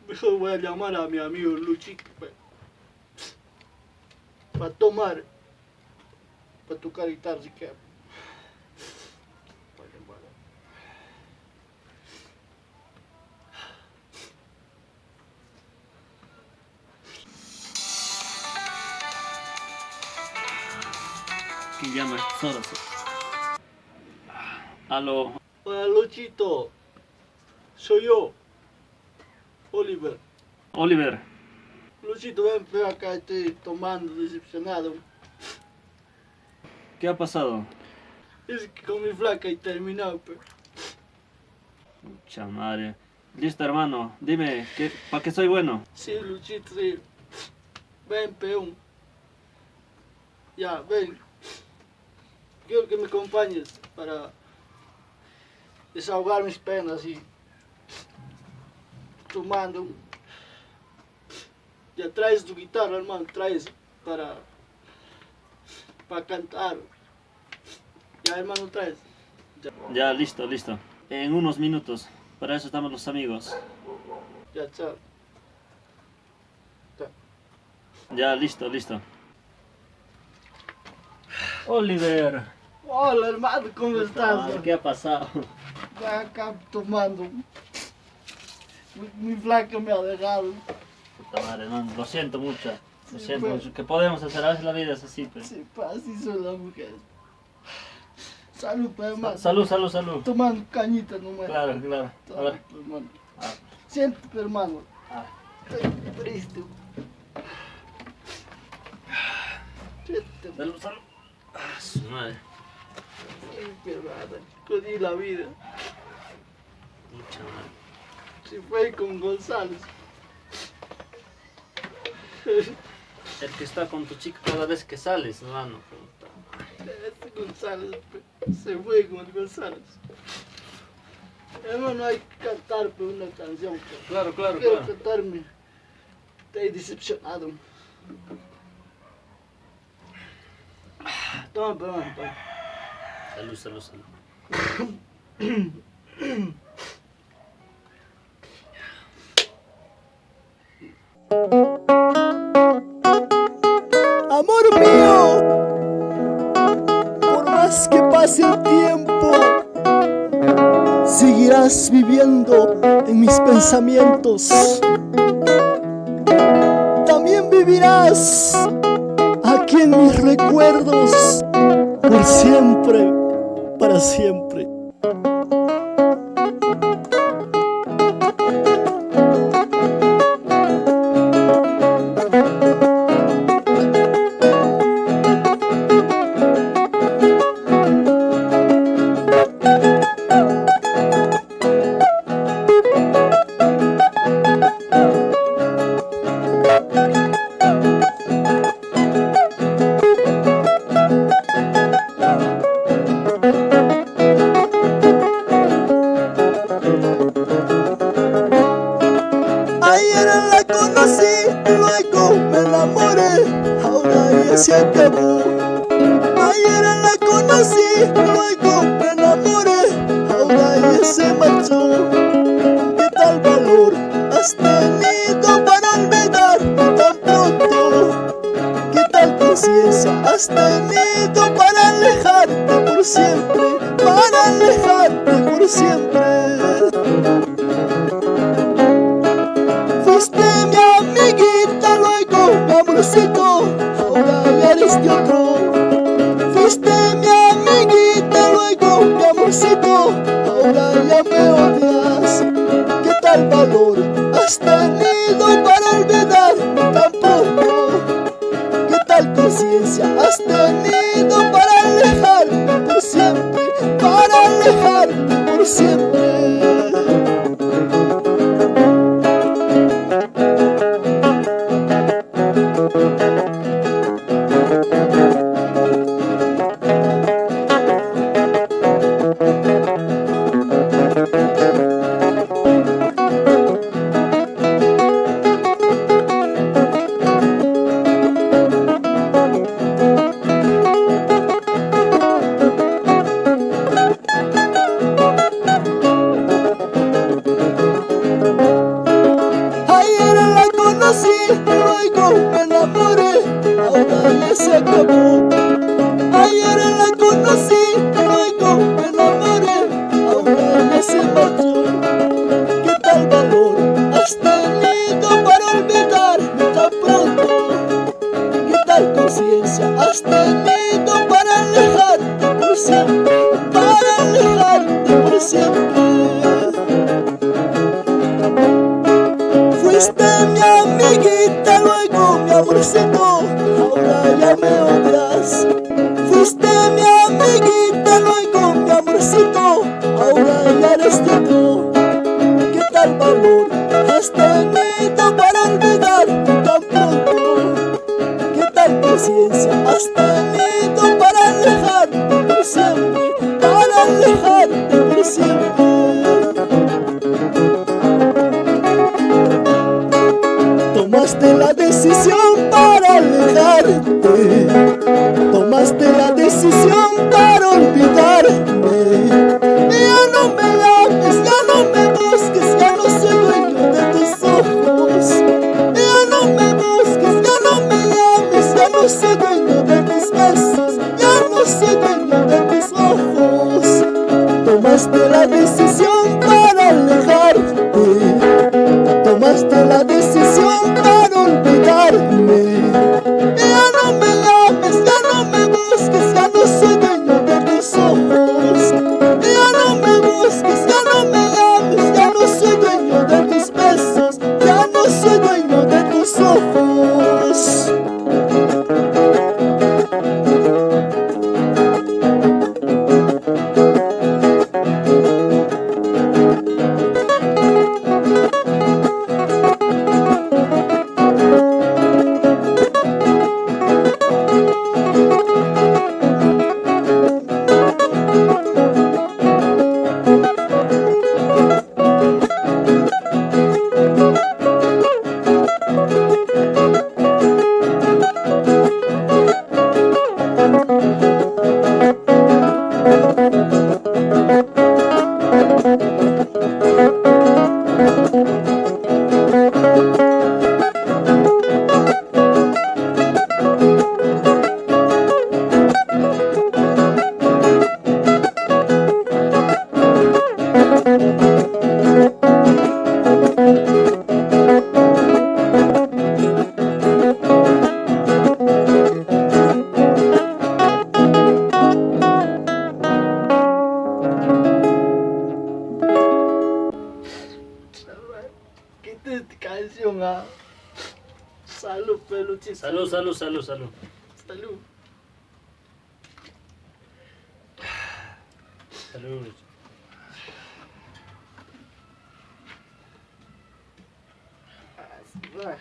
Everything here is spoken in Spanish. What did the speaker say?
Mejor voy a llamar a mi amigo Luchito para tomar, para tocar guitarra si quiere. ¿Quién llama a estas horas? Aló. Hola Luchito, soy yo, Oliver. Oliver. Luchito, ven acá, estoy tomando, decepcionado. ¿Qué ha pasado? Es que con mi flaca he terminado, pero... Pucha madre. Listo, hermano. Dime, ¿para qué soy bueno? Sí, Luchito, sí. Ven, peón. Ya, ven. Quiero que me acompañes para desahogar mis penas y tomando. Ya traes tu guitarra, hermano, traes para cantar. Ya, hermano, traes. Ya, listo, listo. En unos minutos. Para eso estamos los amigos. Ya, chao. Chao. Ya, listo, listo. Oliver. Hola, hermano, ¿cómo estás? ¿Qué ha pasado? Voy acá tomando. Mi flaca me ha dejado. Puta madre, no, lo siento mucho. Lo Sí, siento pues. mucho. ¿Qué podemos hacer? A veces la vida es así, pues. Sí, pues así son las mujeres. Salud, pues, hermano. Salud, salud, salud. Tomando cañita nomás. Claro, claro. A ver. Hermano. Ah, Siéntate, hermano. ah. Estoy triste. Siéntate. Salud, salud. Ah, su madre. Sí, hermano. Jodí la vida. Mucha madre. Se fue con González. El que está con tu chica cada vez que sales, hermano. Puta. Este González se fue con el González. Hermano, hay que cantar por una canción. Claro, claro, Quiero claro. cantarme. Estoy decepcionado. Toma, toma, toma. Salud, salud, salud. Amor mío, por más que pase el tiempo, seguirás viviendo en mis pensamientos. También vivirás aquí en mis recuerdos, por siempre, para siempre. Ayer la conocí, luego me enamoré, ahora ya se acabó. Ayer la conocí, luego me enamoré, ahora ya se marchó. ¿Qué tal valor has tenido para olvidar tan pronto? ¿Qué tal conciencia has tenido para alejarte por siempre? Para alejarte por siempre. Fuiste mi amiguita, luego mi amorcito, ahora ya eres de otro. Fuiste mi amiguita, luego mi amorcito, ahora ya me odias. ¿Qué tal valor has tenido para olvidar tan poco? ¿Qué tal conciencia has tenido para alejarte por siempre? Para alejarte por siempre. tenido para alejarte por siempre, para alejarte por siempre. Tomaste la decisión para alejarte, tomaste la decisión para olvidarme. Ya no me llames, ya no me busques, ya no soy dueño de tus ojos. Ya no me busques, ya no me llames, ya no soy dueño de tus besos, ya no soy dueño de tus ojos. Tomaste la decisión para alejarte, tomaste la decisión para olvidarme. Ya no me llames, ya no me busques, ya no soy dueño de tus ojos. Ya no me busques, ya no me llames, ya no soy dueño de tus besos, ya no soy dueño de tus ojos. Qué canción, ah. Salud, peluche. Salud, salud, salud, salud. Salud. Salud. Ah,